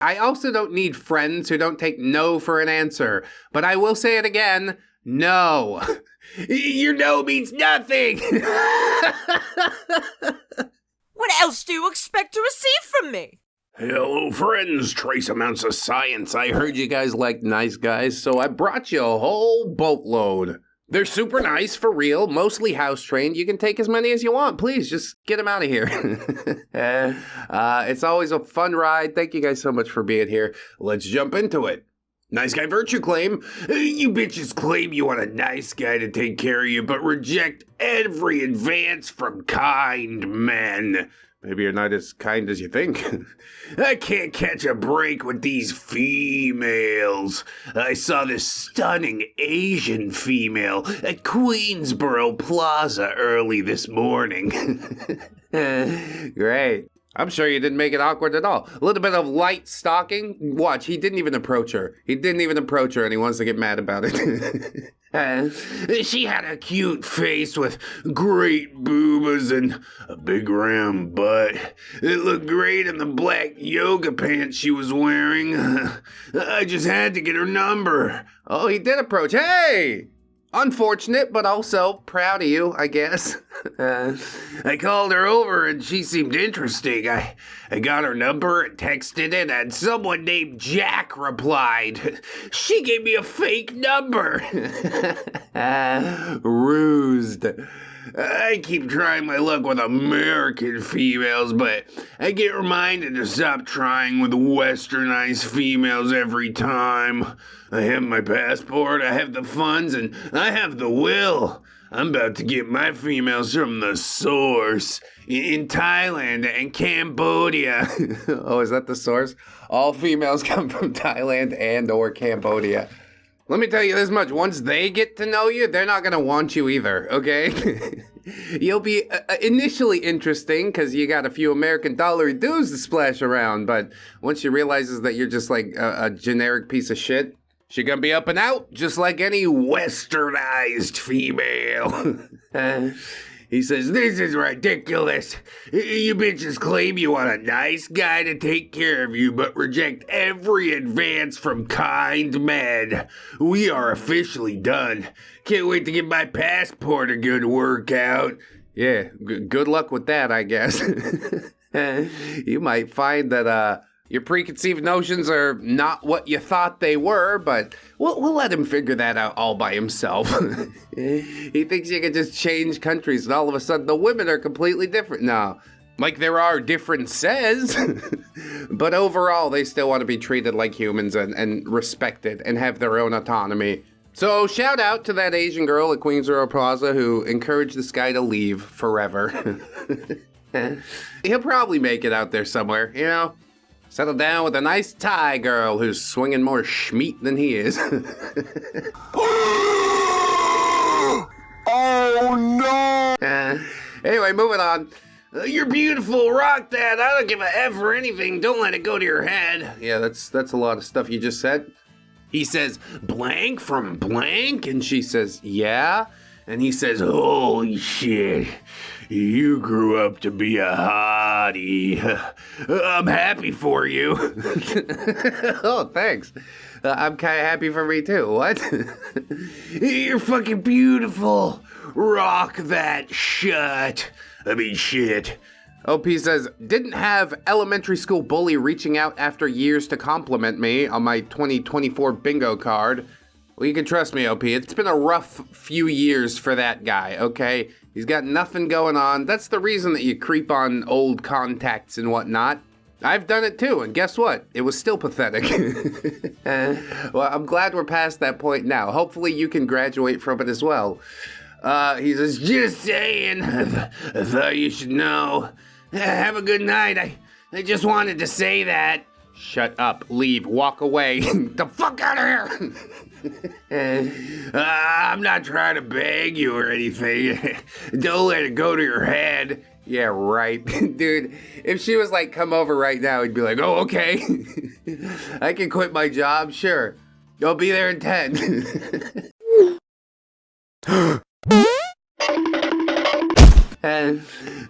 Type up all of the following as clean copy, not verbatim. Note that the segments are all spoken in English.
I also don't need friends who don't take no for an answer. But I will say it again, no. Your no means nothing. What else do you expect to receive from me? Hello, friends. Trace amounts of science. I heard you guys like nice guys, so I brought you a whole boatload. They're super nice, for real, mostly house-trained. You can take as many as you want. Please, just get them out of here. It's always a fun ride. Thank you guys so much for being here. Let's jump into it. Nice guy virtue claim. You bitches claim you want a nice guy to take care of you, but reject every advance from kind men. Maybe you're not as kind as you think. I can't catch a break with these females. I saw this stunning Asian female at Queensboro Plaza early this morning. Great. I'm sure you didn't make it awkward at all. A little bit of light stalking. Watch, he didn't even approach her. And he wants to get mad about it. She had a cute face with great boobas and a big round butt. It looked great in the black yoga pants she was wearing. I just had to get her number. Oh, he did approach. Hey! Unfortunate, but also proud of you, I guess. I called her over and she seemed interesting. I got her number and texted it, and someone named Jack replied. She gave me a fake number. Rused. I keep trying my luck with American females, but I get reminded to stop trying with westernized females every time. I have my passport, I have the funds, and I have the will. I'm about to get my females from the source in Thailand and Cambodia. Oh, is that the source? All females come from Thailand and or Cambodia. Let me tell you this much, once they get to know you, they're not gonna want you either, okay? You'll be initially interesting because you got a few American dollar dues to splash around, but once she realizes that you're just like a generic piece of shit, she gonna be up and out, just like any westernized female. He says, this is ridiculous. You bitches claim you want a nice guy to take care of you, but reject every advance from kind men. We are officially done. Can't wait to get my passport a good workout. Yeah, good luck with that, I guess. You might find that, your preconceived notions are not what you thought they were, but we'll let him figure that out all by himself. He thinks you can just change countries and all of a sudden the women are completely different. No, like there are differences, but overall they still want to be treated like humans and respected and have their own autonomy. So shout out to that Asian girl at Queensboro Plaza who encouraged this guy to leave forever. He'll probably make it out there somewhere, you know? Settle down with a nice Thai girl who's swinging more schmeat than he is. Oh no! Anyway, moving on. You're beautiful, rock that. I don't give a F for anything. Don't let it go to your head. Yeah, that's a lot of stuff you just said. He says, blank from blank, and she says, yeah. And he says, holy shit, you grew up to be a hottie. I'm happy for you. Oh, thanks. I'm kind of happy for me too. What? You're fucking beautiful. Rock that shit. OP says, didn't have elementary school bully reaching out after years to compliment me on my 2024 bingo card. Well, you can trust me, OP. It's been a rough few years for that guy, okay? He's got nothing going on. That's the reason that you creep on old contacts and whatnot. I've done it too, and guess what? It was still pathetic. Well, I'm glad we're past that point now. Hopefully you can graduate from it as well. He says, just saying. I thought you should know. Have a good night. I just wanted to say that. Shut up, leave, walk away. The fuck out of here! I'm not trying to beg you or anything. Don't let it go to your head. Yeah, right. Dude, if she was like, come over right now, he'd be like, oh, okay. I can quit my job, sure. I'll be there in 10.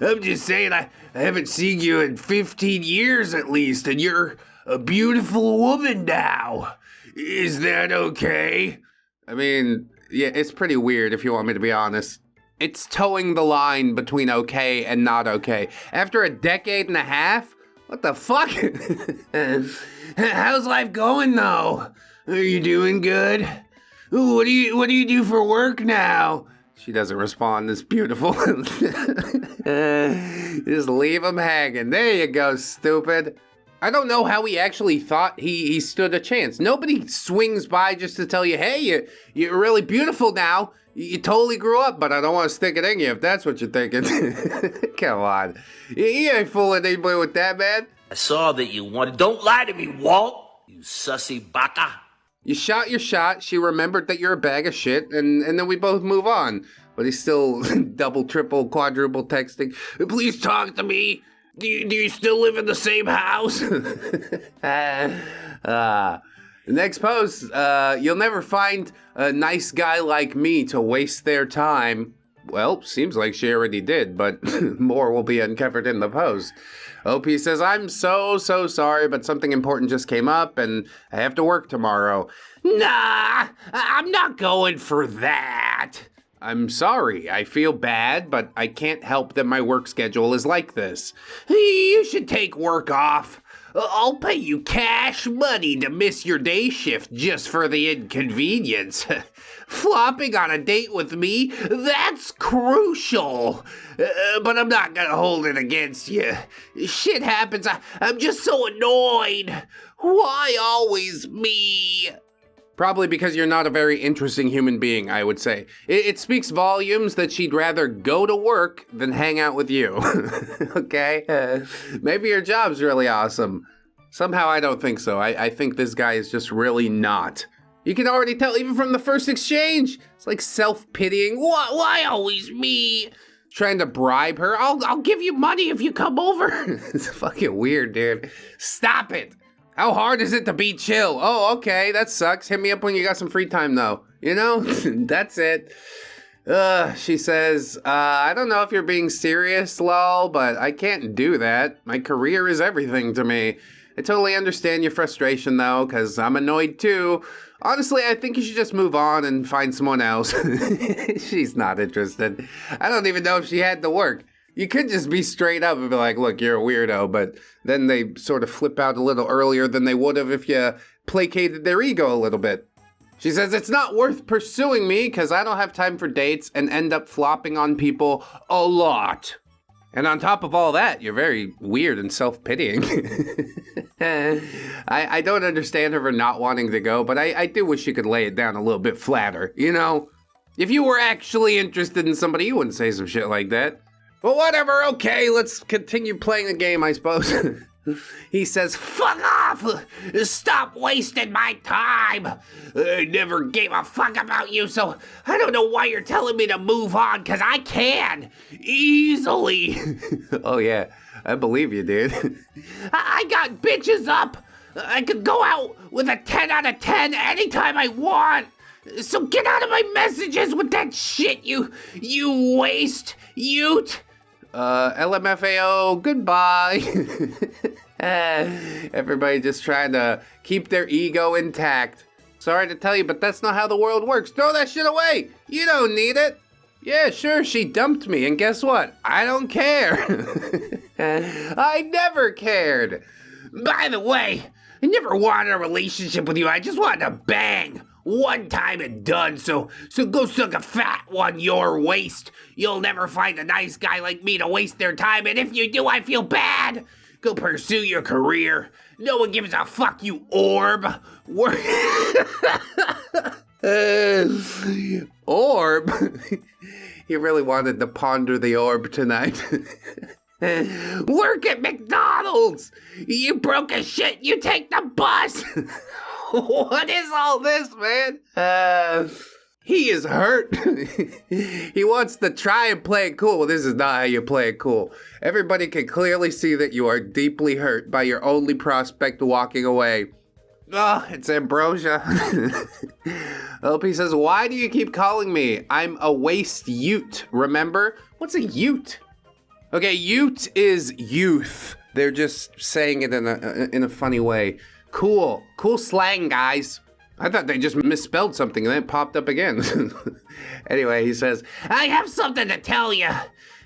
I'm just saying, I haven't seen you in 15 years at least, and you're a beautiful woman now. Is that okay? I mean, yeah, it's pretty weird if you want me to be honest. It's towing the line between okay and not okay. After a decade and a half? What the fuck? How's life going though? Are you doing good? What do you do for work now? She doesn't respond. It's beautiful. Just leave him hanging. There you go, stupid. I don't know how he actually thought he stood a chance. Nobody swings by just to tell you, hey, you're really beautiful now. You totally grew up, but I don't want to stick it in you if that's what you're thinking. Come on. You ain't fooling anybody with that, man. I saw that you wanted. Don't lie to me, Walt, you sussy baka. You shot your shot, she remembered that you're a bag of shit, and then we both move on. But he's still double, triple, quadruple texting. Please talk to me. Do you still live in the same house? Next post, you'll never find a nice guy like me to waste their time. Well, seems like she already did, but more will be uncovered in the post. OP says, I'm so sorry, but something important just came up and I have to work tomorrow. Nah, I'm not going for that. I'm sorry, I feel bad, but I can't help that my work schedule is like this. You should take work off. I'll pay you cash money to miss your day shift just for the inconvenience. Flopping on a date with me, that's crucial. But I'm not gonna hold it against you. Shit happens, I'm just so annoyed. Why always me? Probably because you're not a very interesting human being, I would say. It speaks volumes that she'd rather go to work than hang out with you. Okay? Maybe your job's really awesome. Somehow I don't think so. I think this guy is just really not. You can already tell even from the first exchange. It's like self-pitying. Why always me? Trying to bribe her. I'll give you money if you come over. It's fucking weird, dude. Stop it. How hard is it to be chill? Oh, okay, that sucks. Hit me up when you got some free time, though. You know? That's it. She says, I don't know if you're being serious, lol, but I can't do that. My career is everything to me. I totally understand your frustration, though, because I'm annoyed, too. Honestly, I think you should just move on and find someone else. She's not interested. I don't even know if she had to work. You could just be straight up and be like, look, you're a weirdo, but then they sort of flip out a little earlier than they would have if you placated their ego a little bit. She says, it's not worth pursuing me because I don't have time for dates and end up flopping on people a lot. And on top of all that, you're very weird and self-pitying. I don't understand her for not wanting to go, but I do wish you could lay it down a little bit flatter, you know? If you were actually interested in somebody, you wouldn't say some shit like that. But whatever, okay, let's continue playing the game, I suppose. He says, fuck off! Stop wasting my time! I never gave a fuck about you, so I don't know why you're telling me to move on, because I can! Easily! Oh yeah, I believe you, dude. I got bitches up! I could go out with a 10 out of 10 anytime I want! So get out of my messages with that shit, you waste, Ute! LMFAO, goodbye. Everybody just trying to keep their ego intact. Sorry to tell you, but that's not how the world works. Throw that shit away. You don't need it. Yeah, sure, she dumped me, and guess what? I don't care. I never cared. By the way, I never wanted a relationship with you. I just wanted to bang. One time and done, so go suck a fat one your waist. You'll never find a nice guy like me to waste their time, and if you do, I feel bad. Go pursue your career. No one gives a fuck, you orb. Orb? He really wanted to ponder the orb tonight. Work at McDonald's. You broke as shit. You take the bus. What is all this, man? He is hurt. He wants to try and play it cool. Well, this is not how you play it cool. Everybody can clearly see that you are deeply hurt by your only prospect walking away. Oh, it's ambrosia. LP says, why do you keep calling me? I'm a waste Ute, remember? What's a Ute? Okay, ute is youth. They're just saying it in a funny way. Cool slang, guys. I thought they just misspelled something and then it popped up again. Anyway, he says, I have something to tell you.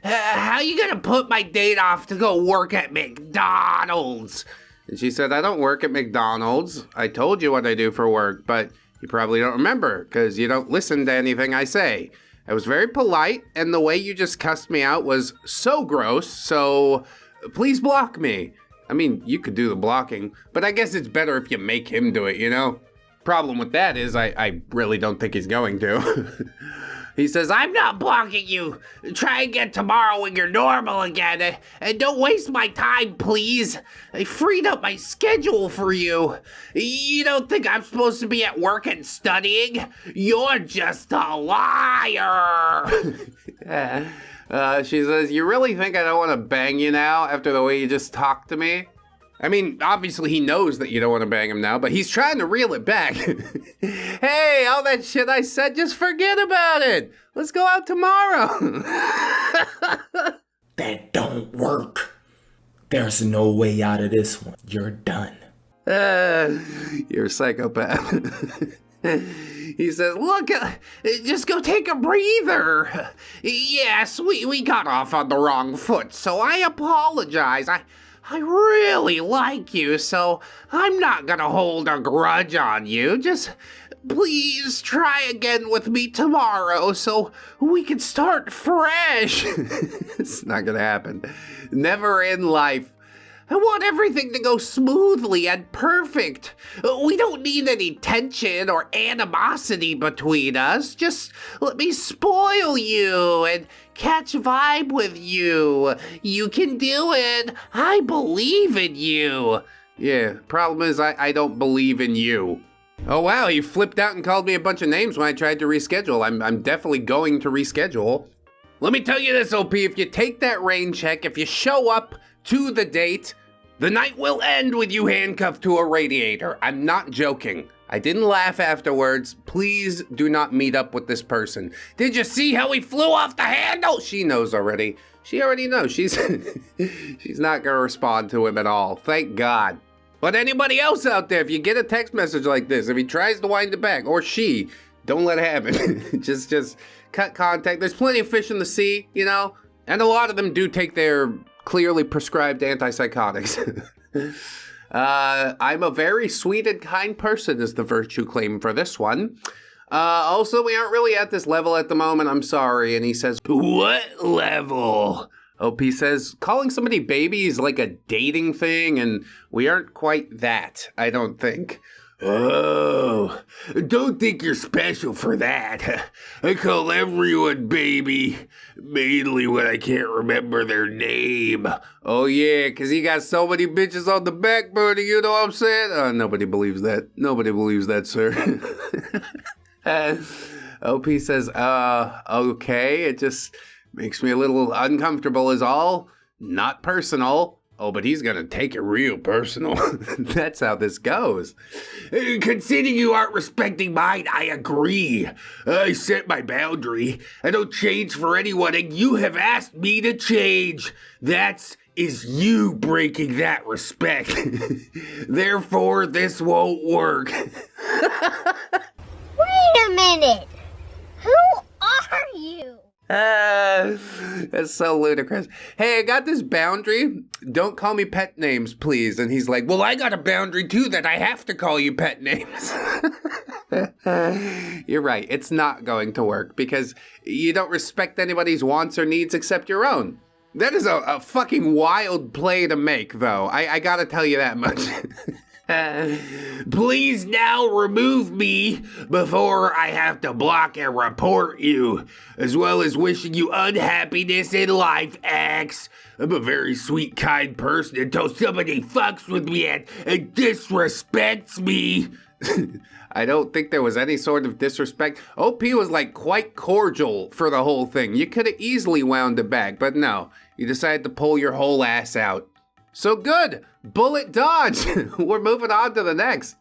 How you gonna put my date off to go work at McDonald's? And she said, I don't work at McDonald's. I told you what I do for work, but you probably don't remember because you don't listen to anything I say. I was very polite, and the way you just cussed me out was so gross, so please block me. I mean, you could do the blocking, but I guess it's better if you make him do it, you know? Problem with that is I really don't think he's going to. He says, I'm not blocking you. Try again tomorrow when you're normal again. And don't waste my time, please. I freed up my schedule for you. You don't think I'm supposed to be at work and studying? You're just a liar. She says, you really think I don't want to bang you now after the way you just talked to me? I mean, obviously he knows that you don't want to bang him now, but he's trying to reel it back. Hey, all that shit I said, just forget about it. Let's go out tomorrow. That don't work. There's no way out of this one. You're done. You're a psychopath. He says, look, just go take a breather. Yes, we got off on the wrong foot, so I apologize. I really like you, so I'm not gonna hold a grudge on you. Just please try again with me tomorrow so we can start fresh. It's not gonna happen. Never in life. I want everything to go smoothly and perfect. We don't need any tension or animosity between us. Just let me spoil you and catch vibe with you. You can do it. I believe in you. Yeah, problem is I don't believe in you. Oh wow, he flipped out and called me a bunch of names when I tried to reschedule. I'm definitely going to reschedule. Let me tell you this, OP, if you take that rain check, if you show up to the date, the night will end with you handcuffed to a radiator. I'm not joking. I didn't laugh afterwards. Please do not meet up with this person. Did you see how he flew off the handle? She knows already. She already knows. She's not gonna respond to him at all. Thank God. But anybody else out there, if you get a text message like this, if he tries to wind it back, or she, don't let it happen. just cut contact. There's plenty of fish in the sea, you know? And a lot of them do take their clearly prescribed antipsychotics. I'm a very sweet and kind person is the virtue claim for this one. Also, we aren't really at this level at the moment, I'm sorry. And he says, what level? OP says, calling somebody baby is like a dating thing, and we aren't quite that, I don't think. Oh, don't think you're special for that. I call everyone baby, mainly when I can't remember their name. Oh yeah, 'cause you got so many bitches on the back burner, you know what I'm saying? Nobody believes that. Nobody believes that, sir. OP says, okay, it just makes me a little uncomfortable is all. Not personal. Oh, but he's gonna take it real personal. That's how this goes. Considering you aren't respecting mine, I agree. I set my boundary. I don't change for anyone, and you have asked me to change. That's you breaking that respect. Therefore, this won't work. Wait a minute. Who are you? That's so ludicrous. Hey, I got this boundary. Don't call me pet names, please. And he's like, well, I got a boundary too that I have to call you pet names. You're right. It's not going to work because you don't respect anybody's wants or needs except your own. That is a fucking wild play to make, though. I gotta tell you that much. Please now remove me before I have to block and report you, as well as wishing you unhappiness in life, X. I'm a very sweet, kind person until somebody fucks with me and disrespects me. I don't think there was any sort of disrespect. OP was like quite cordial for the whole thing. You could have easily wound it back, but no, you decided to pull your whole ass out. So good, bullet dodge. We're moving on to the next.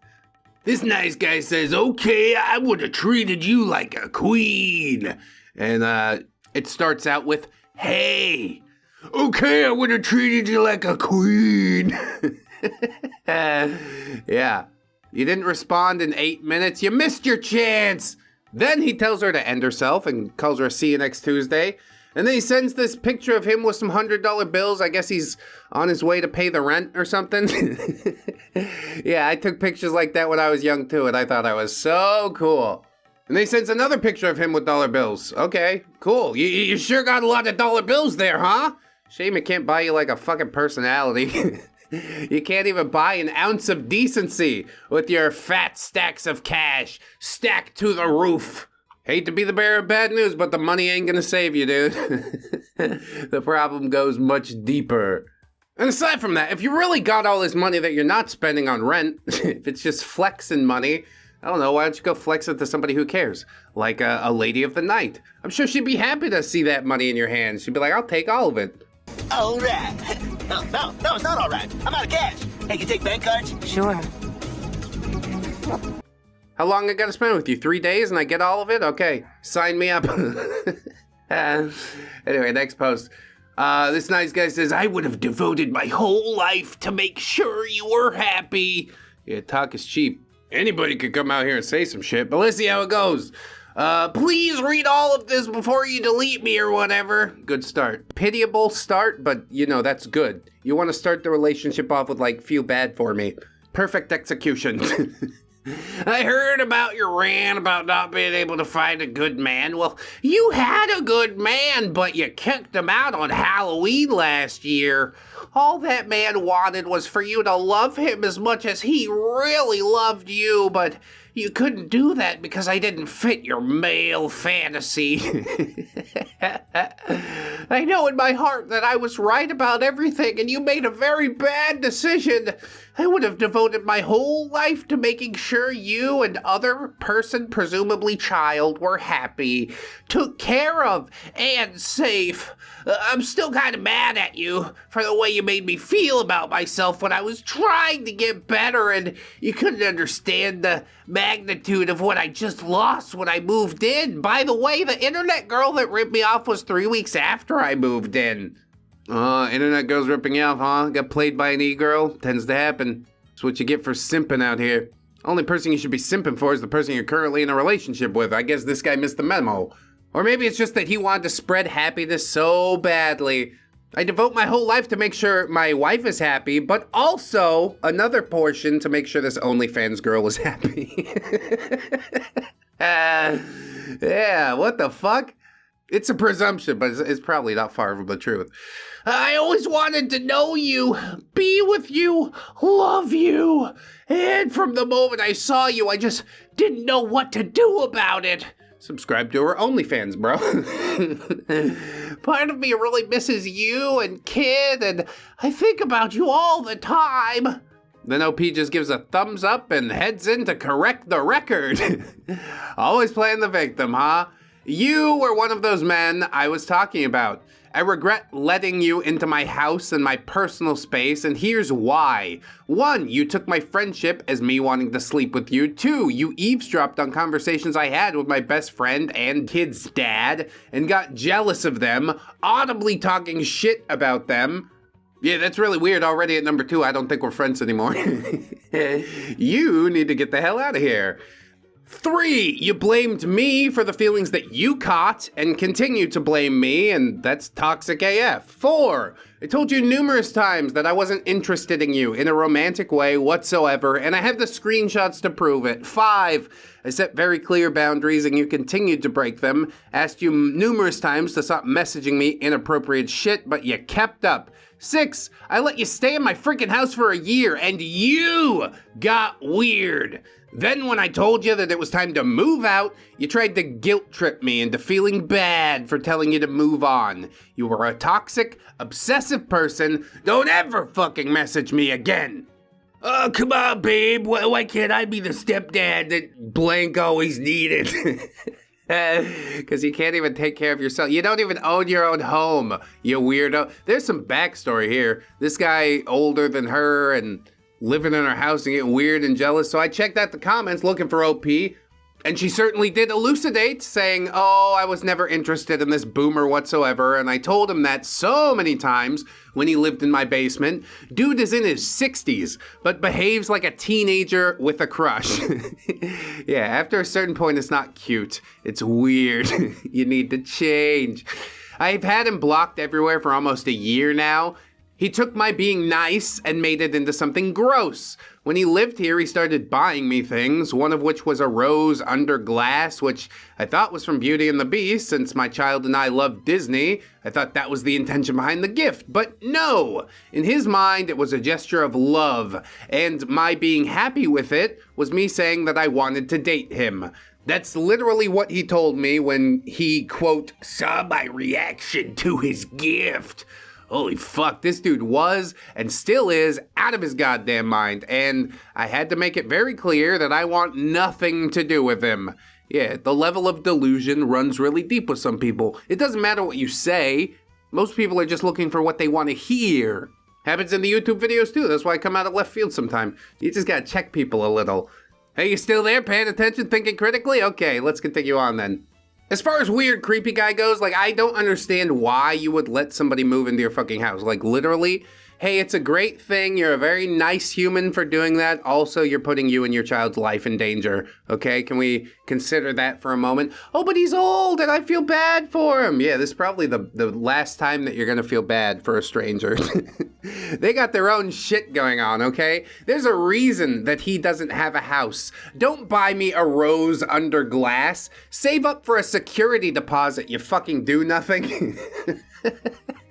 This nice guy says, okay, I would have treated you like a queen. And it starts out with, hey, Okay, I would have treated you like a queen. Yeah. You didn't respond in 8 minutes. You missed your chance. Then he tells her to end herself and calls her a see you next Tuesday. And then he sends this picture of him with some $100 bills. I guess he's on his way to pay the rent or something. Yeah, I took pictures like that when I was young too, and I thought I was so cool. And then he sends another picture of him with dollar bills. Okay, cool. You sure got a lot of dollar bills there, huh? Shame it can't buy you like a fucking personality. You can't even buy an ounce of decency with your fat stacks of cash stacked to the roof. Hate to be the bearer of bad news, but the money ain't gonna save you, dude. The problem goes much deeper. And aside from that, if you really got all this money that you're not spending on rent, if it's just flexing money, I don't know, why don't you go flex it to somebody who cares? Like a lady of the night. I'm sure she'd be happy to see that money in your hands. She'd be like, I'll take all of it. All right. No, it's not all right. I'm out of cash. Hey, you take bank cards? Sure. How long I gotta spend with you? 3 days and I get all of it? Okay, sign me up. Anyway, next post. This nice guy says, I would have devoted my whole life to make sure you were happy. Yeah, talk is cheap. Anybody could come out here and say some shit, but let's see how it goes. Please read all of this before you delete me or whatever. Good start. Pitiable start, but you know, that's good. You want to start the relationship off with like, feel bad for me. Perfect execution. I heard about your rant about not being able to find a good man. Well, you had a good man, but you kicked him out on Halloween last year. All that man wanted was for you to love him as much as he really loved you, but you couldn't do that because I didn't fit your male fantasy. I know in my heart that I was right about everything and you made a very bad decision. I would have devoted my whole life to making sure you and other person, presumably child, were happy, took care of, and safe. I'm still kind of mad at you for the way you made me feel about myself when I was trying to get better and you couldn't understand the magnitude of what I just lost when I moved in. By the way, the internet girl that ripped me off was 3 weeks after I moved in. Internet girls ripping you off, huh? Got played by an e-girl? Tends to happen. That's what you get for simping out here. Only person you should be simping for is the person you're currently in a relationship with. I guess this guy missed the memo. Or maybe it's just that he wanted to spread happiness so badly. I devote my whole life to make sure my wife is happy, but also another portion to make sure this OnlyFans girl is happy. Yeah, what the fuck? It's a presumption, but it's probably not far from the truth. I always wanted to know you, be with you, love you. And from the moment I saw you, I just didn't know what to do about it. Subscribe to her OnlyFans, bro. Part of me really misses you and kid, and I think about you all the time. Then OP just gives a thumbs up and heads in to correct the record. Always playing the victim, huh? You were one of those men I was talking about. I regret letting you into my house and my personal space, and here's why. 1, you took my friendship as me wanting to sleep with you. 2, you eavesdropped on conversations I had with my best friend and kid's dad, and got jealous of them, audibly talking shit about them. Yeah, that's really weird. Already at number 2, I don't think we're friends anymore. You need to get the hell out of here. 3, you blamed me for the feelings that you caught and continue to blame me, and that's toxic AF. 4, I told you numerous times that I wasn't interested in you in a romantic way whatsoever, and I have the screenshots to prove it. 5, I set very clear boundaries and you continued to break them. Asked you numerous times to stop messaging me inappropriate shit, but you kept up. 6, I let you stay in my freaking house for a year and you got weird. Then when I told you that it was time to move out, you tried to guilt trip me into feeling bad for telling you to move on. You were a toxic, obsessive person. Don't ever fucking message me again. Oh, come on, babe. Why can't I be the stepdad that blank always needed? Because you can't even take care of yourself. You don't even own your own home, you weirdo. There's some backstory here. This guy older than her and living in her house and getting weird and jealous. So I checked out the comments looking for OP. And she certainly did elucidate, saying, oh, I was never interested in this boomer whatsoever, and I told him that so many times when he lived in my basement. Dude is in his 60s, but behaves like a teenager with a crush. Yeah, after a certain point, it's not cute. It's weird. You need to change. I've had him blocked everywhere for almost a year now. He took my being nice and made it into something gross. When he lived here, he started buying me things, one of which was a rose under glass, which I thought was from Beauty and the Beast. Since my child and I love Disney, I thought that was the intention behind the gift. But no! In his mind, it was a gesture of love, and my being happy with it was me saying that I wanted to date him. That's literally what he told me when he, quote, saw my reaction to his gift. Holy fuck, this dude was and still is out of his goddamn mind, and I had to make it very clear that I want nothing to do with him. Yeah, the level of delusion runs really deep with some people. It doesn't matter what you say. Most people are just looking for what they want to hear. Happens in the YouTube videos too. That's why I come out of left field sometime. You just gotta check people a little. Hey, you still there? Paying attention, thinking critically? Okay, let's continue on then. As far as weird, creepy guy goes, like, I don't understand why you would let somebody move into your fucking house. Like, literally, hey, it's a great thing. You're a very nice human for doing that. Also, you're putting you and your child's life in danger. Okay, can we consider that for a moment? Oh, but he's old and I feel bad for him. Yeah, this is probably the last time that you're gonna feel bad for a stranger. They got their own shit going on, okay? There's a reason that he doesn't have a house. Don't buy me a rose under glass. Save up for a security deposit, you fucking do nothing.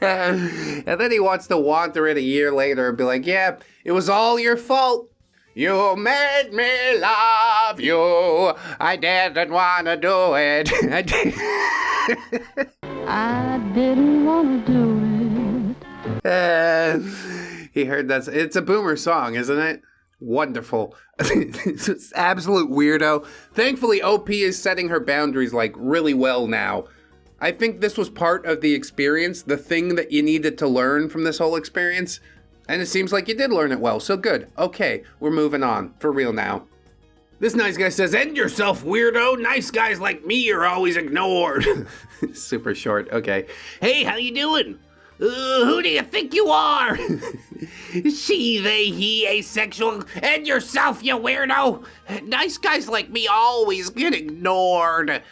And then he wants to wander in a year later and be like, yeah, it was all your fault. You made me love you. I didn't want to do it. I didn't want to do it. He heard that. It's a boomer song, isn't it? Wonderful. It's absolute weirdo. Thankfully, OP is setting her boundaries, like, really well now. I think this was part of the experience, the thing that you needed to learn from this whole experience. And it seems like you did learn it well, so good. Okay, we're moving on, for real now. This nice guy says, end yourself, weirdo. Nice guys like me are always ignored. Super short, okay. Hey, how you doing? Who do you think you are? She, they, he, asexual. End yourself, you weirdo. Nice guys like me always get ignored.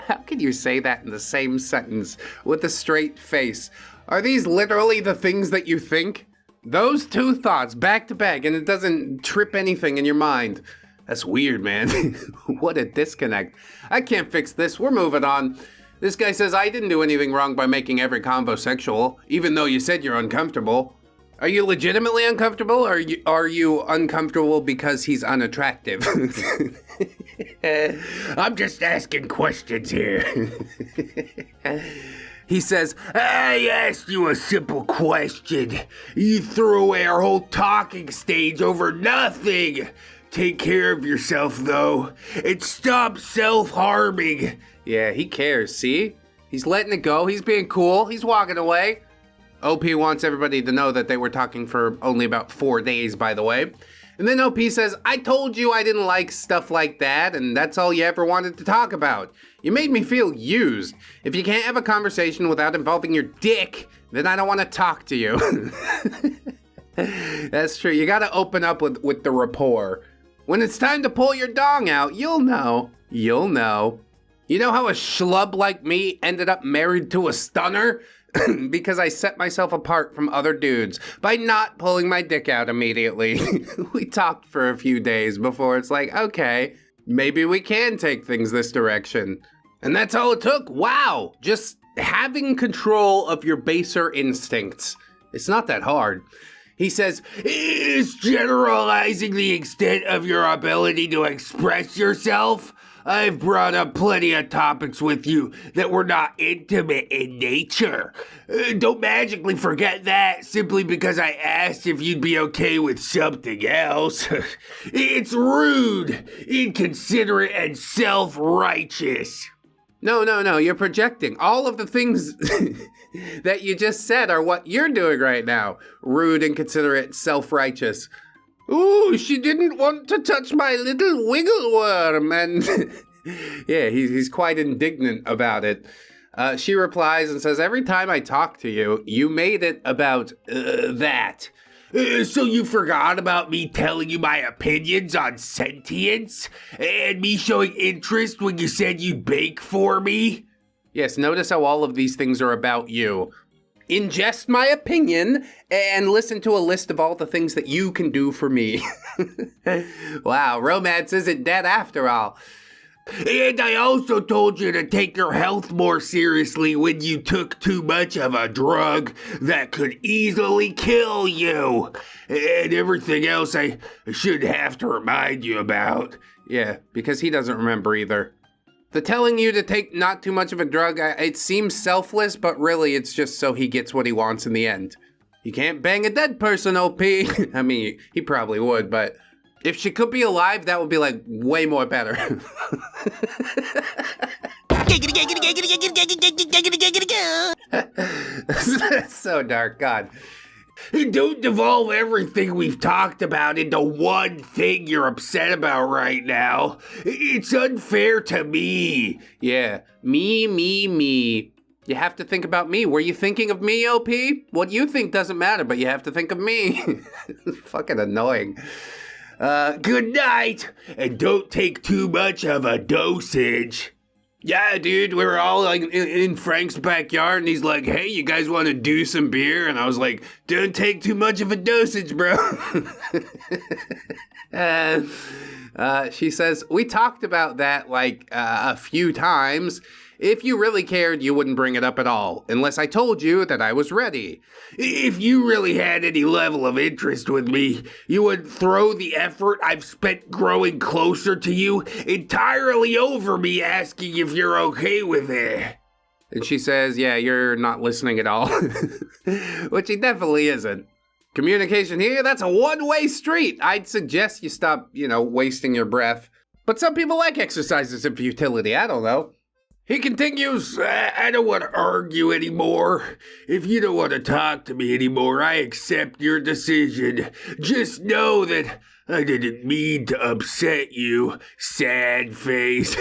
How can you say that in the same sentence with a straight face? Are these literally the things that you think? Those two thoughts back to back, and it doesn't trip anything in your mind. That's weird, man. What a disconnect. I can't fix this. We're moving on. This guy says, I didn't do anything wrong by making every convo sexual, even though you said you're uncomfortable. Are you legitimately uncomfortable, or are you uncomfortable because he's unattractive? I'm just asking questions here. He says, I asked you a simple question. You threw away our whole talking stage over nothing. Take care of yourself, though, and stop self-harming. Yeah, he cares, see? He's letting it go. He's being cool. He's walking away. OP wants everybody to know that they were talking for only about 4 days, by the way. And then OP says, I told you I didn't like stuff like that, and that's all you ever wanted to talk about. You made me feel used. If you can't have a conversation without involving your dick, then I don't want to talk to you. That's true. You got to open up with the rapport. When it's time to pull your dong out, you'll know. You'll know. You know how a schlub like me ended up married to a stunner? Because I set myself apart from other dudes by not pulling my dick out immediately. We talked for a few days before it's like, okay, maybe we can take things this direction. And that's all it took. Wow. Just having control of your baser instincts. It's not that hard. He says, is generalizing the extent of your ability to express yourself? I've brought up plenty of topics with you that were not intimate in nature. Don't magically forget that simply because I asked if you'd be okay with something else. It's rude, inconsiderate, and self-righteous. No, you're projecting. All of the things that you just said are what you're doing right now. Rude, inconsiderate, self-righteous. Ooh, she didn't want to touch my little wiggle worm. And yeah, he's quite indignant about it. She replies and says, every time I talk to you, you made it about that. So you forgot about me telling you my opinions on sentience? And me showing interest when you said you'd bake for me? Yes, notice how all of these things are about you. Ingest my opinion and listen to a list of all the things that you can do for me. Wow, romance isn't dead after all. And I also told you to take your health more seriously when you took too much of a drug that could easily kill you. And everything else I should have to remind you about. Yeah, because he doesn't remember either. The telling you to take not too much of a drug, it seems selfless, but really it's just so he gets what he wants in the end. You can't bang a dead person, OP. I mean, he probably would, but if she could be alive, that would be like way more better. So dark, God. Don't devolve everything we've talked about into one thing you're upset about right now. It's unfair to me. Yeah, me. You have to think about me. Were you thinking of me, OP? What you think doesn't matter, but you have to think of me. Fucking annoying. Good night, and don't take too much of a dosage. Yeah, dude, we were all like in Frank's backyard, and he's like, hey, you guys want to do some beer? And I was like, don't take too much of a dosage, bro. She says, we talked about that like a few times. If you really cared, you wouldn't bring it up at all, unless I told you that I was ready. If you really had any level of interest with me, you would throw the effort I've spent growing closer to you entirely over me asking if you're okay with it. And she says, yeah, you're not listening at all. Which he definitely isn't. Communication here, that's a one-way street. I'd suggest you stop, wasting your breath. But some people like exercises of futility, I don't know. He continues, I don't want to argue anymore. If you don't want to talk to me anymore, I accept your decision. Just know that I didn't mean to upset you, sad face.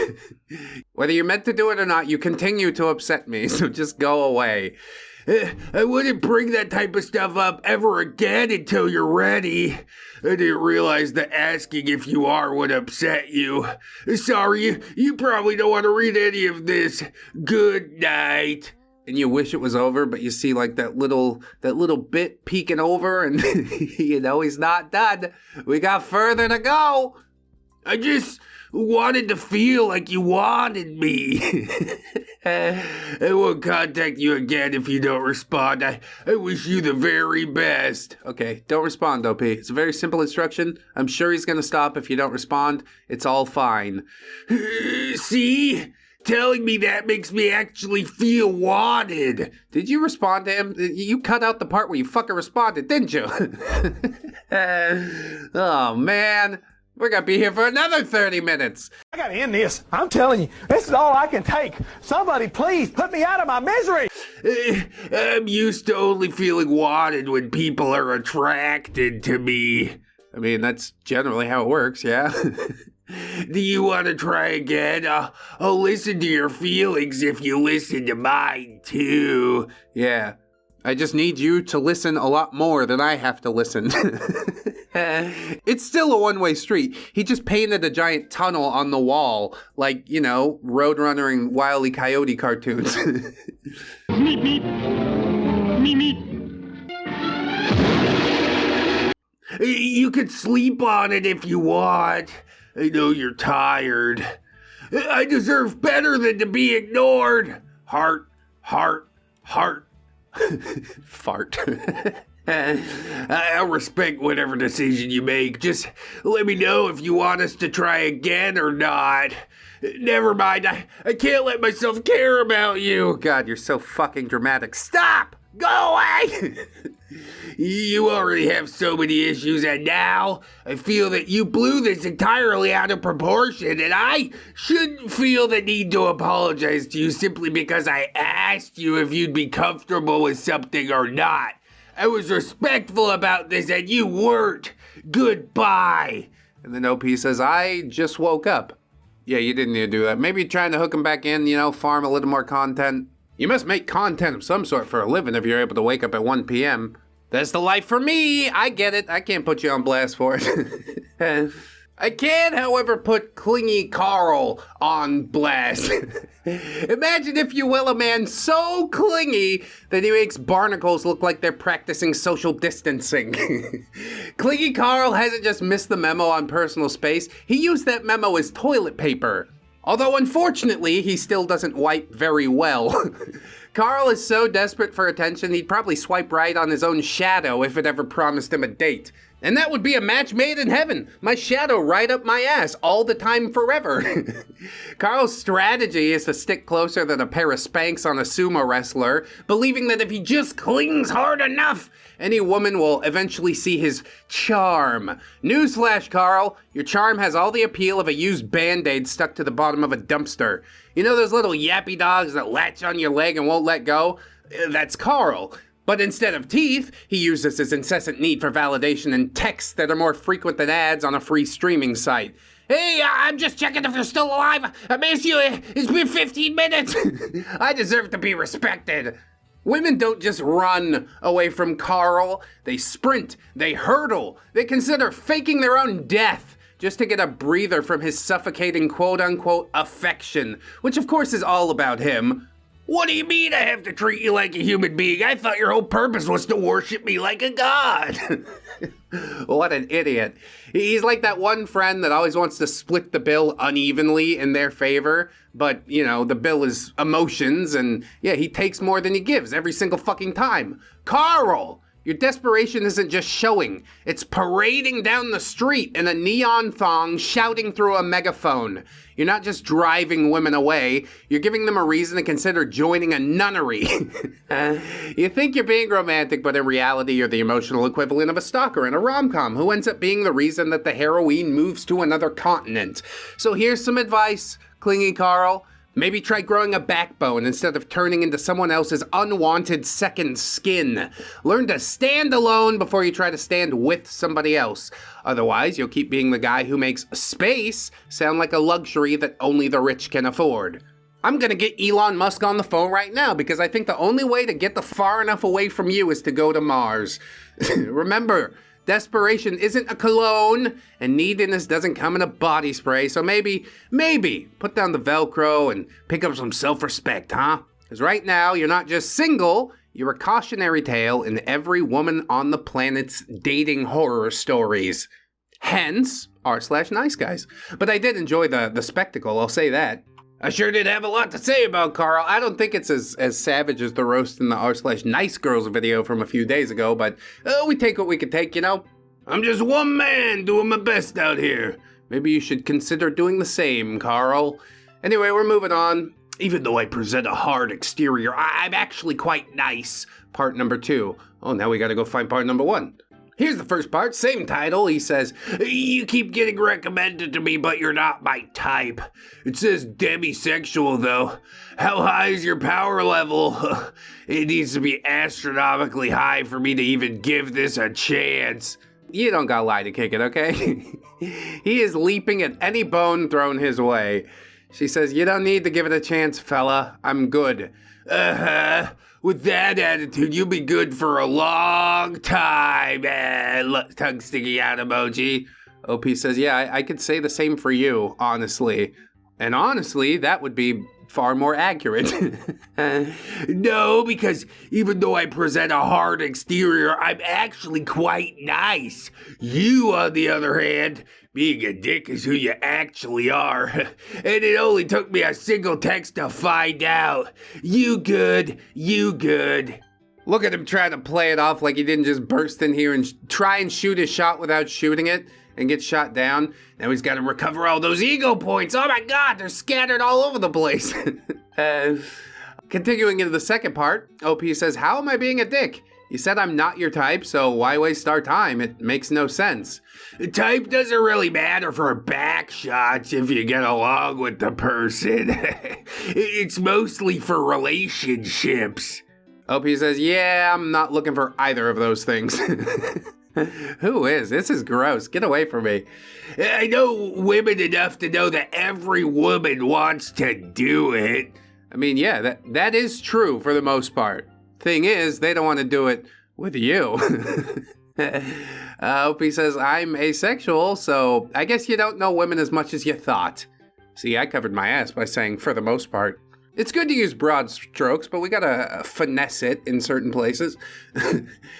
Whether you meant to do it or not, you continue to upset me, so just go away. I wouldn't bring that type of stuff up ever again until you're ready. I didn't realize that asking if you are would upset you. Sorry, you probably don't want to read any of this. Good night. And you wish it was over, but you see like that little bit peeking over and he's not done. We got further to go. I just wanted to feel like you wanted me. I won't contact you again if you don't respond. I wish you the very best. Okay, don't respond, OP. It's a very simple instruction. I'm sure he's gonna stop if you don't respond. It's all fine. See? Telling me that makes me actually feel wanted. Did you respond to him? You cut out the part where you fucking responded, didn't you? Oh, man. We're gonna be here for another 30 minutes. I gotta end this. I'm telling you, this is all I can take. Somebody please put me out of my misery. I'm used to only feeling wanted when people are attracted to me. I mean, that's generally how it works, yeah? Do you want to try again? I'll listen to your feelings if you listen to mine, too. Yeah. I just need you to listen a lot more than I have to listen. It's still a one-way street. He just painted a giant tunnel on the wall, like, Roadrunner and Wile E. Coyote cartoons. Meep, meep. Meep, meep. You could sleep on it if you want. I know you're tired. I deserve better than to be ignored. Heart. Fart. I'll respect whatever decision you make. Just let me know if you want us to try again or not. Never mind, I can't let myself care about you. God, you're so fucking dramatic. Stop! Go away! You already have so many issues, and now I feel that you blew this entirely out of proportion, and I shouldn't feel the need to apologize to you simply because I asked you if you'd be comfortable with something or not. I was respectful about this, and you weren't. Goodbye. And then OP says, I just woke up. Yeah, you didn't need to do that. Maybe trying to hook him back in, farm a little more content. You must make content of some sort for a living if you're able to wake up at 1 p.m. That's the life for me. I get it. I can't put you on blast for it. I can, however, put Clingy Carl on blast. Imagine, if you will, a man so clingy that he makes barnacles look like they're practicing social distancing. Clingy Carl hasn't just missed the memo on personal space, he used that memo as toilet paper. Although, unfortunately, he still doesn't wipe very well. Carl is so desperate for attention, he'd probably swipe right on his own shadow if it ever promised him a date. And that would be a match made in heaven. My shadow right up my ass all the time forever. Carl's strategy is to stick closer than a pair of Spanx on a sumo wrestler, believing that if he just clings hard enough, any woman will eventually see his charm. Newsflash, Carl, your charm has all the appeal of a used Band-Aid stuck to the bottom of a dumpster. You know those little yappy dogs that latch on your leg and won't let go? That's Carl. But instead of teeth, he uses his incessant need for validation in texts that are more frequent than ads on a free streaming site. Hey, I'm just checking if you're still alive. I miss you. It's been 15 minutes. I deserve to be respected. Women don't just run away from Carl. They sprint. They hurdle. They consider faking their own death just to get a breather from his suffocating quote-unquote affection, which of course is all about him. What do you mean I have to treat you like a human being? I thought your whole purpose was to worship me like a god. What an idiot. He's like that one friend that always wants to split the bill unevenly in their favor, but, the bill is emotions, and yeah, he takes more than he gives every single fucking time. Carl! Your desperation isn't just showing, it's parading down the street in a neon thong shouting through a megaphone. You're not just driving women away, you're giving them a reason to consider joining a nunnery. You think you're being romantic, but in reality you're the emotional equivalent of a stalker in a rom-com who ends up being the reason that the heroine moves to another continent. So here's some advice, Clingy Carl. Maybe try growing a backbone instead of turning into someone else's unwanted second skin. Learn to stand alone before you try to stand with somebody else. Otherwise, you'll keep being the guy who makes space sound like a luxury that only the rich can afford. I'm gonna get Elon Musk on the phone right now because I think the only way to get the far enough away from you is to go to Mars. Remember, desperation isn't a cologne, and neediness doesn't come in a body spray, so maybe, put down the Velcro and pick up some self-respect, huh? Because right now, you're not just single, you're a cautionary tale in every woman on the planet's dating horror stories. Hence, r/NiceGuys. But I did enjoy the spectacle, I'll say that. I sure did have a lot to say about Carl. I don't think it's as savage as the roast in the r/NiceGirls video from a few days ago, but we take what we can take, I'm just one man doing my best out here. Maybe you should consider doing the same, Carl. Anyway, we're moving on. Even though I present a hard exterior, I'm actually quite nice. Part number 2. Oh, now we gotta go find part number 1. Here's the first part, same title. He says, you keep getting recommended to me, but you're not my type. It says demisexual, though. How high is your power level? It needs to be astronomically high for me to even give this a chance. You don't got lie to kick it, okay? He is leaping at any bone thrown his way. She says, you don't need to give it a chance, fella. I'm good. Uh-huh. With that attitude, you'll be good for a long time. Tongue sticking out emoji. OP says, yeah, I could say the same for you, honestly. And honestly, that would be far more accurate. No, because even though I present a hard exterior, I'm actually quite nice. You, on the other hand, being a dick is who you actually are. And it only took me a single text to find out. You good. Look at him trying to play it off like he didn't just burst in here and try and shoot his shot without shooting it and get shot down. Now he's got to recover all those ego points. Oh my God, they're scattered all over the place. Continuing into the second part, OP says, how am I being a dick? You said I'm not your type, so why waste our time? It makes no sense. Type doesn't really matter for back shots if you get along with the person. It's mostly for relationships. OP says, yeah, I'm not looking for either of those things. Who is? This is gross. Get away from me. I know women enough to know that every woman wants to do it. I mean, yeah, that is true for the most part. Thing is, they don't want to do it with you. Opie says, I'm asexual, so I guess you don't know women as much as you thought. See, I covered my ass by saying for the most part. It's good to use broad strokes, but we gotta finesse it in certain places.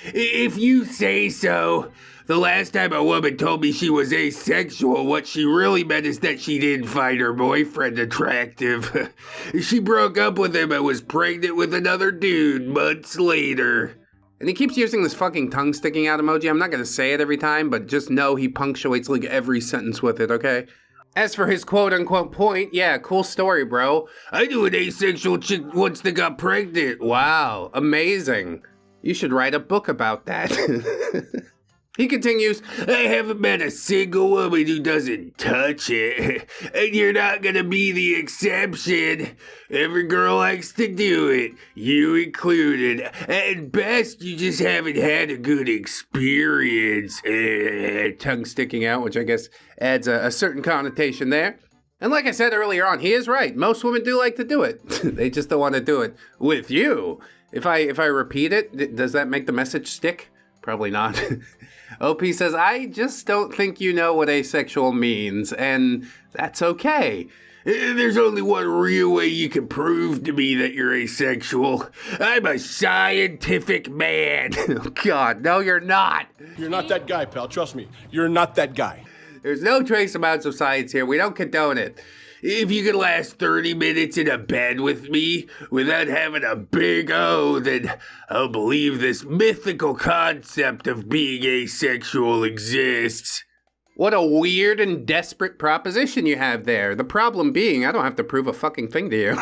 If you say so. The last time a woman told me she was asexual, what she really meant is that she didn't find her boyfriend attractive. She broke up with him and was pregnant with another dude months later. And he keeps using this fucking tongue sticking out emoji. I'm not gonna say it every time, but just know he punctuates like every sentence with it, okay? As for his quote-unquote point, yeah, cool story, bro. I knew an asexual chick once that got pregnant. Wow, amazing. You should write a book about that. He continues, I haven't met a single woman who doesn't touch it. And you're not gonna be the exception. Every girl likes to do it, you included. At best, you just haven't had a good experience. Tongue sticking out, which I guess adds a certain connotation there. And like I said earlier on, he is right. Most women do like to do it. They just don't want to do it with you. If I repeat it, does that make the message stick? Probably not. OP says, I just don't think you know what asexual means, and that's okay. There's only one real way you can prove to me that you're asexual. I'm a scientific man. Oh, God, no, you're not. You're not that guy, pal. Trust me. You're not that guy. There's no trace amounts of science here. We don't condone it. If you can last 30 minutes in a bed with me without having a big O, then I'll believe this mythical concept of being asexual exists. What a weird and desperate proposition you have there. The problem being, I don't have to prove a fucking thing to you.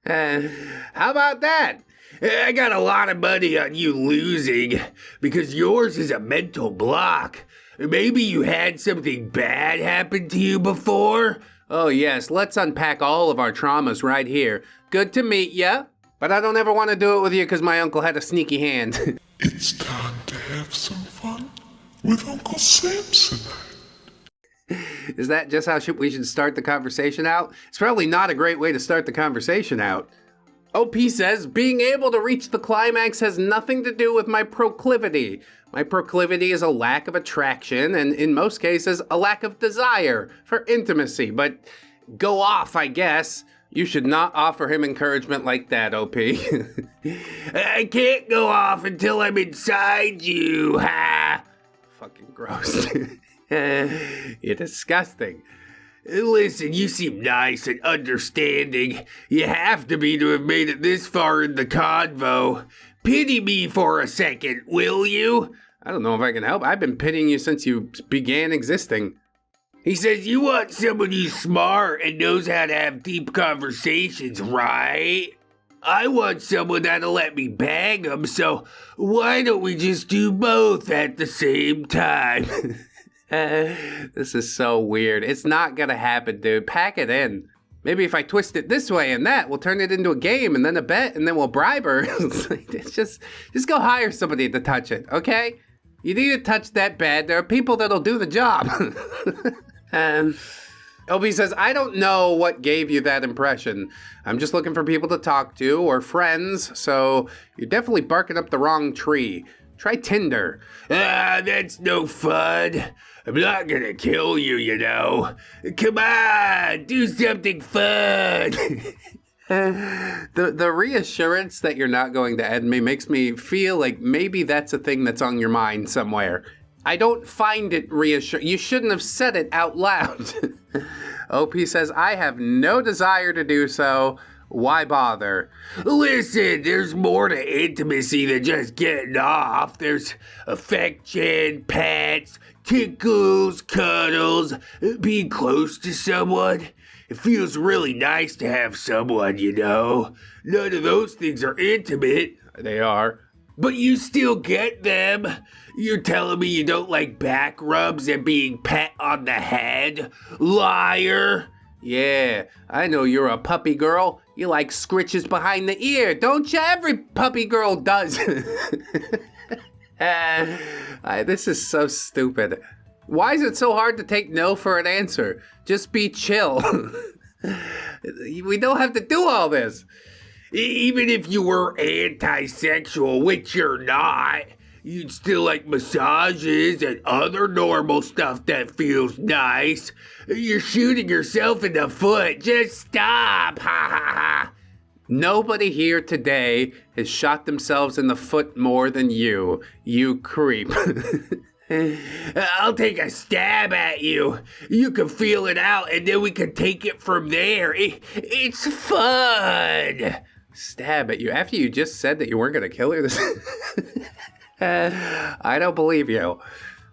How about that? I got a lot of money on you losing because yours is a mental block. Maybe you had something bad happen to you before? Oh yes, let's unpack all of our traumas right here. Good to meet ya, but I don't ever want to do it with you because my uncle had a sneaky hand. It's time to have some fun with Uncle Simps. Is that just how we should start the conversation out? It's probably not a great way to start the conversation out. OP says, being able to reach the climax has nothing to do with my proclivity. My proclivity is a lack of attraction, and in most cases, a lack of desire for intimacy. But go off, I guess. You should not offer him encouragement like that, OP. I can't go off until I'm inside you, ha! Fucking gross. You're disgusting. Listen, you seem nice and understanding. You have to be to have made it this far in the convo. Pity me for a second, will you? I don't know if I can help. I've been pitying you since you began existing. He says you want someone who's smart and knows how to have deep conversations, right? I want someone that'll let me bang them, so why don't we just do both at the same time? This is so weird. It's not gonna happen, dude. Pack it in. Maybe if I twist it this way and that, we'll turn it into a game and then a bet and then we'll bribe her. It's just go hire somebody to touch it, okay? You need to touch that bad. There are people that'll do the job. And Obi says, I don't know what gave you that impression. I'm just looking for people to talk to or friends, so you're definitely barking up the wrong tree. Try Tinder. That's no fun. I'm not gonna kill you, you know. Come on, do something fun. The reassurance that you're not going to end me makes me feel like maybe that's a thing that's on your mind somewhere. I don't find it reassuring. You shouldn't have said it out loud. OP says, I have no desire to do so. Why bother? Listen, there's more to intimacy than just getting off. There's affection, pets, tickles, cuddles, being close to someone. It feels really nice to have someone, you know. None of those things are intimate. They are. But you still get them. You're telling me you don't like back rubs and being pat on the head? Liar. Yeah, I know you're a puppy girl. You like scritches behind the ear, don't you? Every puppy girl does. This is so stupid. Why is it so hard to take no for an answer? Just be chill. We don't have to do all this. Even if you were anti-sexual, which you're not, you'd still like massages and other normal stuff that feels nice. You're shooting yourself in the foot. Just stop. Ha ha ha. Nobody here today has shot themselves in the foot more than you creep. I'll take a stab at you. You can feel it out, and then we can take it from there. It's fun. Stab at you after you just said that you weren't going to kill her? I don't believe you.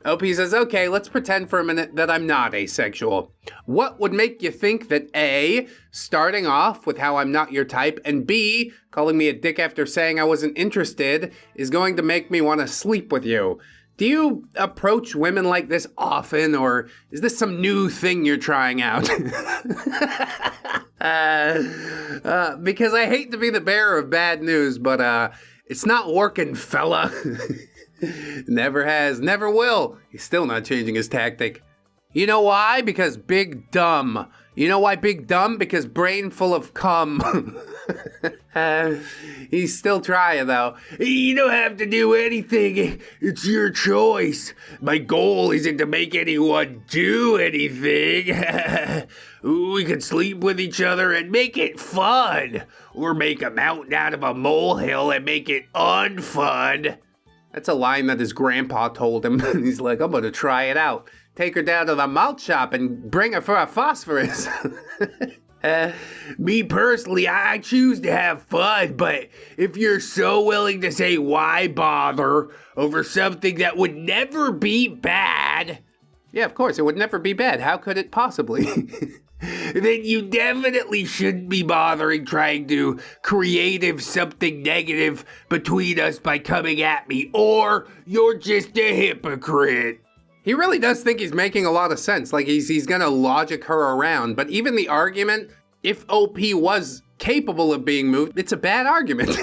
OP says, okay, let's pretend for a minute that I'm not asexual. What would make you think that A, starting off with how I'm not your type, and B, calling me a dick after saying I wasn't interested, is going to make me want to sleep with you? Do you approach women like this often, or is this some new thing you're trying out? Because I hate to be the bearer of bad news, but it's not working, fella. Never has, never will. He's still not changing his tactic. You know why? Because big dumb. You know why big dumb? Because brain full of cum. He's still trying though. You don't have to do anything. It's your choice. My goal isn't to make anyone do anything. We can sleep with each other and make it fun. Or make a mountain out of a molehill and make it unfun. That's a line that his grandpa told him. He's like, I'm gonna try it out. Take her down to the malt shop and bring her for a phosphorus. Me personally, I choose to have fun, but if you're so willing to say why bother over something that would never be bad... Yeah, of course, it would never be bad. How could it possibly? Then you definitely shouldn't be bothering trying to creative something negative between us by coming at me, or you're just a hypocrite. He really does think he's making a lot of sense, like he's gonna logic her around, but even the argument, if OP was capable of being moved, it's a bad argument.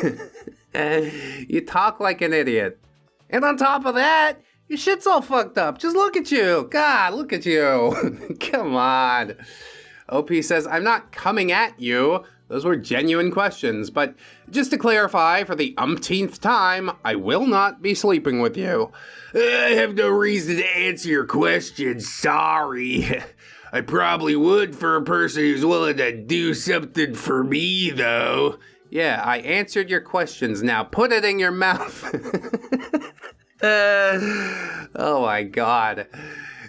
You talk like an idiot. And on top of that, your shit's all fucked up. Just look at you. God, look at you. Come on. OP says, I'm not coming at you. Those were genuine questions, but just to clarify for the umpteenth time, I will not be sleeping with you. I have no reason to answer your question, sorry. I probably would for a person who's willing to do something for me, though. Yeah, I answered your questions. Now put it in your mouth. Oh my God.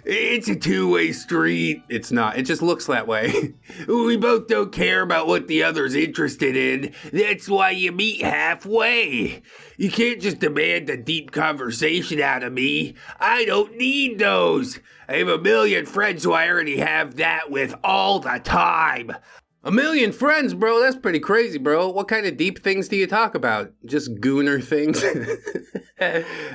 It's a two-way street. It's not. It just looks that way. We both don't care about what the other's interested in. That's why you meet halfway. You can't just demand a deep conversation out of me. I don't need those. I have a million friends who I already have that with all the time. A million friends, bro? That's pretty crazy, bro. What kind of deep things do you talk about? Just gooner things?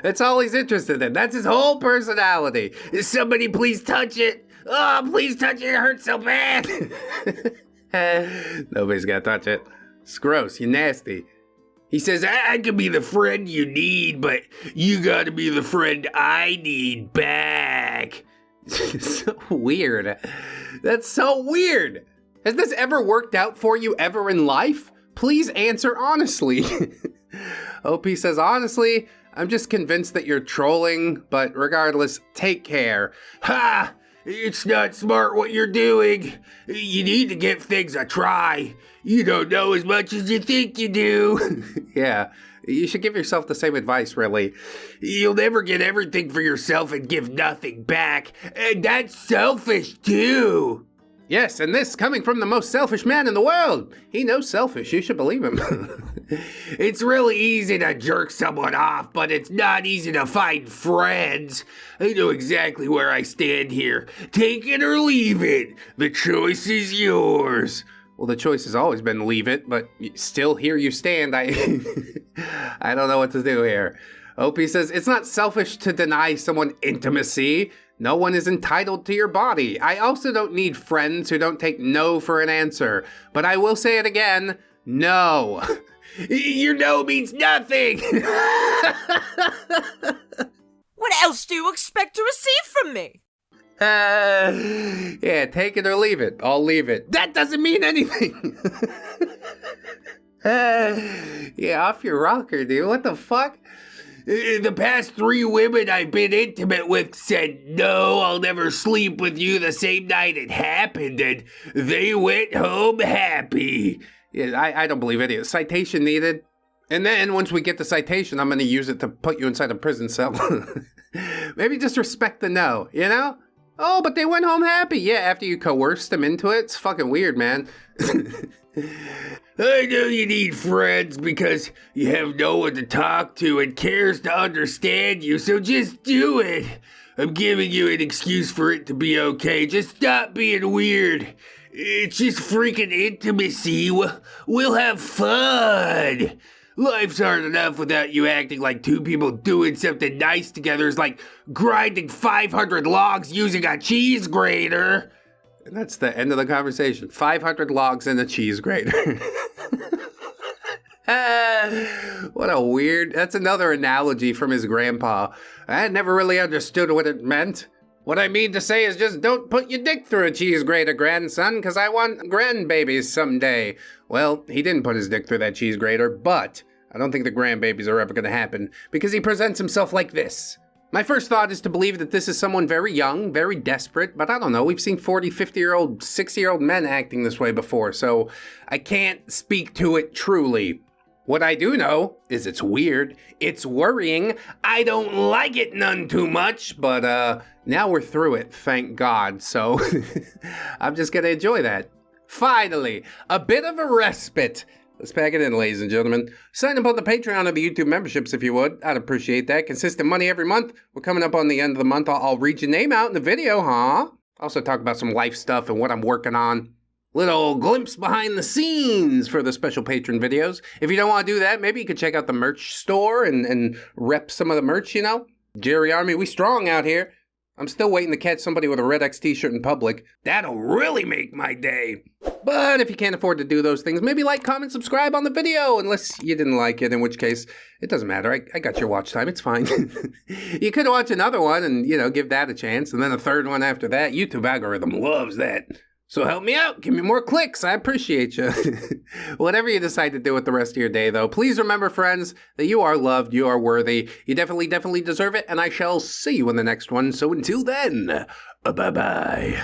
That's all he's interested in. That's his whole personality. Somebody please touch it. Oh, please touch it. It hurts so bad. Nobody's gonna touch it. It's gross. You're nasty. He says, I could be the friend you need, but you gotta be the friend I need back. So weird. That's so weird. Has this ever worked out for you ever in life? Please answer honestly. OP says, honestly, I'm just convinced that you're trolling, but regardless, take care. Ha! It's not smart what you're doing. You need to give things a try. You don't know as much as you think you do. Yeah, you should give yourself the same advice, really. You'll never get everything for yourself and give nothing back. And that's selfish, too. Yes, and this coming from the most selfish man in the world. He knows selfish. You should believe him. It's really easy to jerk someone off, but it's not easy to find friends. I know exactly where I stand here. Take it or leave it. The choice is yours. Well, the choice has always been leave it, but still here you stand. I don't know what to do here. OP says, it's not selfish to deny someone intimacy. No one is entitled to your body. I also don't need friends who don't take no for an answer. But I will say it again, no. Your no means nothing. What else do you expect to receive from me? Yeah, take it or leave it. I'll leave it. That doesn't mean anything. Yeah, off your rocker, dude. What the fuck? The past 3 women I've been intimate with said, no, I'll never sleep with you the same night it happened, and they went home happy. Yeah, I don't believe it. Citation needed. And then once we get the citation, I'm going to use it to put you inside a prison cell. Maybe just respect the no, you know? Oh, but they went home happy. Yeah, after you coerced them into it. It's fucking weird, man. I know you need friends because you have no one to talk to and cares to understand you, so just do it. I'm giving you an excuse for it to be okay. Just stop being weird. It's just freaking intimacy. We'll have fun. Life's hard enough without you acting like 2 people doing something nice together is like grinding 500 logs using a cheese grater. And that's the end of the conversation. 500 logs and a cheese grater. What a weird... That's another analogy from his grandpa. I never really understood what it meant. What I mean to say is just don't put your dick through a cheese grater, grandson, because I want grandbabies someday. Well, he didn't put his dick through that cheese grater, but I don't think the grandbabies are ever going to happen because he presents himself like this. My first thought is to believe that this is someone very young, very desperate, but I don't know. We've seen 40, 50-year-old, 60-year-old men acting this way before, so I can't speak to it truly. What I do know is it's weird, it's worrying, I don't like it none too much, but now we're through it, thank God, so I'm just gonna enjoy that. Finally, a bit of a respite. Let's pack it in, ladies and gentlemen. Sign up on the Patreon or the YouTube memberships if you would. I'd appreciate that. Consistent money every month. We're coming up on the end of the month. I'll read your name out in the video, huh? Also talk about some life stuff and what I'm working on. Little glimpse behind the scenes for the special patron videos. If you don't want to do that, maybe you could check out the merch store and rep some of the merch, you know? Jerry Army, we strong out here. I'm still waiting to catch somebody with a ReddX t-shirt in public. That'll really make my day. But if you can't afford to do those things, maybe like, comment, subscribe on the video, unless you didn't like it, in which case, it doesn't matter. I got your watch time. It's fine. You could watch another one and, you know, give that a chance, and then a third one after that. YouTube algorithm loves that. So help me out. Give me more clicks. I appreciate you. Whatever you decide to do with the rest of your day, though, please remember, friends, that you are loved, you are worthy, you definitely deserve it, and I shall see you in the next one. So until then, bye-bye.